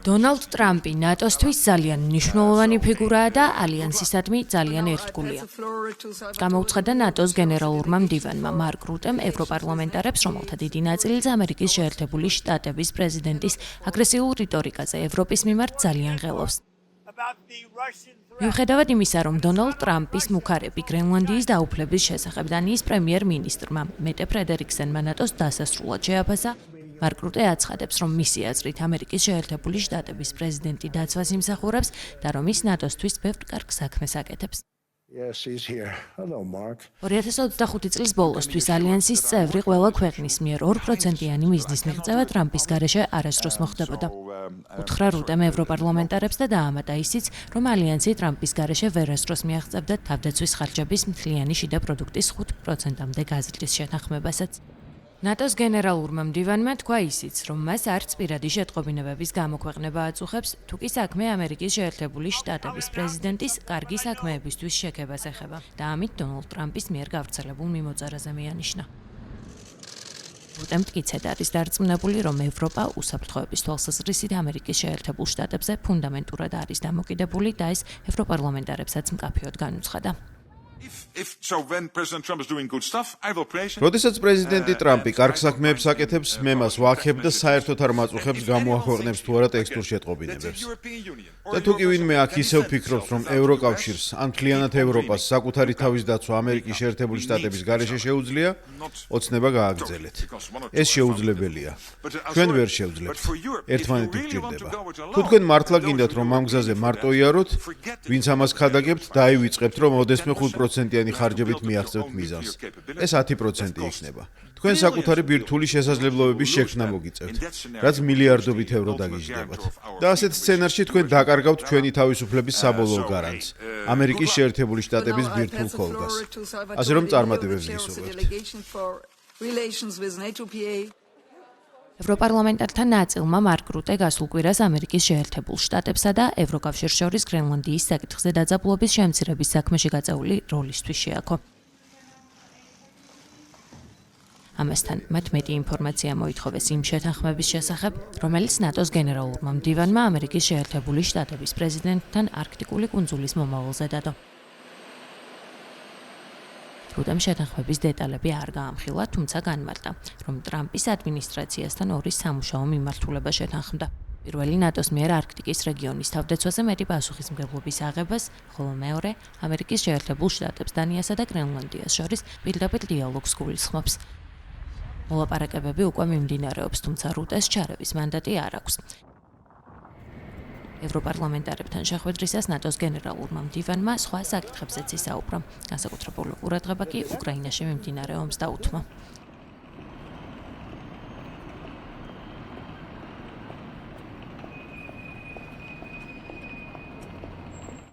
დონალდ ტრამპი ნატოსთვის ძალიან მნიშვნელოვანი ფიგურაა და ალიანსისადმი ძალიან ერთგულია. გამოუცხადა ნატოს გენერალურმა მდივანმა მარკ რუტემ ევროპარლამენტარებს, რომელთა დიდი ნაწილიც ამერიკის შეერთებული შტატების პრეზიდენტის აგრესიულ რიტორიკაზე ევროპის მიმართ ძალიან ღელავს. მიუხედავად იმისა, რომ დონალდ ტრამპის მუქარები გრენლანდიის დაუფლების შესახებ დანიის პრემიერ-მინისტრმა მეტე ფრედერიკსენმა ნატოს დასასრულად შეაფასა, მარკ რუტე აცხადებს, რომ მისი აზრით ამერიკის შეერთებული შტატების პრეზიდენტი დაცვას იმსახურებს და რომ ის ნატოსთვის ბევრ კარგ საქმეს აკეთებს. 2025 წლის ბოლოსთვის ალიანსის წევრი ყველა ქვეყნის მიერ 2%-იანი მიზნის მიღწევა ტრამპის გარეშე არასდროს მოხდებოდა. უთხრა რუტემ ევროპარლამენტარებს და დაამატა ისიც, რომ ალიანსი ტრამპის გარეშე ვერასდროს მიაღწევდა თავდაცვის ხარჯების მთლიანი შიდა პროდუქტის 5%-მდე გაზრდის შეთანხმებასაც. ნატოს გენერალურმა მდივანმა თქვა ისიც, რომ მას არც პირადი შეტყობინებების გამოქვეყნება აწუხებს, თუ კი საქმე ამერიკის შეერთებული შტატების პრეზიდენტის კარგი საქმეებისთვის შექებას ეხება და ამით დონალდ ტრამპის მიერ გავრცელებულ მიმოწერაზე მიანიშნა. რუტემ მტკიცედ არის დარწმუნებული, რომ ევროპა უსაფრთხოების თვალსაზრისით ამერიკის შეერთებულ შტატებზე ფუნდამენტურად არის დამოკიდებული და ეს ევროპარლამენტარებსაც მკაფიოდ განუცხადა. როდესაც პრეზიდენტი ტრამპი კარგ საქმეებს აკეთებს, მე მას ვაქებ და საერთოდ არ მაწუხებს გამოაქვეყნებს თუ არა ტექსტურ შეტყობინებებს. და თუ კი ვინმე აქ ისევ ფიქრობს, რომ ევროკავშირს ან მთლიანად ევროპას საკუთარი თავის დაცვა ამერიკის შეერთებული შტატების გარეშე შეუძლია, ოცნება გააგრძელეთ. ეს შეუძლებელია. ჩვენ ვერ შევძლებთ. ერთმანეთი გვჭირდება. თუ თქვენ მართლა გინდათ, რომ ამ გზაზე მარტო იაროთ, ვინც ამას ხადაგებთ, დაივიწყებთ, რომ ოდესმე 5%-იანი ხარჯებით მიაღწევთ მიზანს. ეს 10% იქნება. თქვენ საკუთარი ბირთვული შესაძლებლობების შექმნა მოგიწევთ, რაც მილიარდობით ევრო დაგიჯდებათ. და ასეთ სცენარში თქვენ დაკარგავთ ჩვენი თავისუფლების საბოლოო გარანტს, ამერიკის შეერთებული შტატების ბირთვულ ხოლგას. ასე რომ წარმატებებს გისურვებთ. ევროპარლამენტართა ნაწილმა მარკ რუტე გასულ კვირას ამერიკის შეერთებულ შტატებსა და ევროკავშირს შორის გრენლანდიის საკითხზე დაძაბულობის შემცირების საქმეში გაწეული როლისთვის შეაქო. ამასთან მათ მეტი ინფორმაცია მოითხოვეს იმ შეთანხმების შესახებ, რომელიც ნატოს გენერალურმა მდივანმა ამერიკის შეერთებული შტატების პრეზიდენტთან არქტიკული კუნძულის მომავალზე დადო. რუტემ შეთანხმების დეტალები არ გაამხილა, თუმცა განმარტა, რომ ტრამპის ადმინისტრაციასთან ორი სამუშაო მიმართულება შეთანხმდა. პირველი ნატოს მიერ არქტიკის რეგიონის თავდაცვაზე მეტი პასუხისმგებლობის აღებას, ხოლო მეორე ამერიკის შეერთებულ შტატებს დანიასა და გრენლანდიას შორის პირდაპირ დიალოგს გულისხმობს. მოლაპარაკებები უკვე მიმდინარეობს, თუმცა რუტეს ჩარევის მანდატი არ აქვს. ევროპარლამენტარებთან შეხვედრისას ნატოს გენერალურმა მდივანმა სხვა საკითხებზეც ისაუბრა. განსაკუთრებულ ყურადღება კი უკრაინაში მიმდინარე ომს დაუთმო.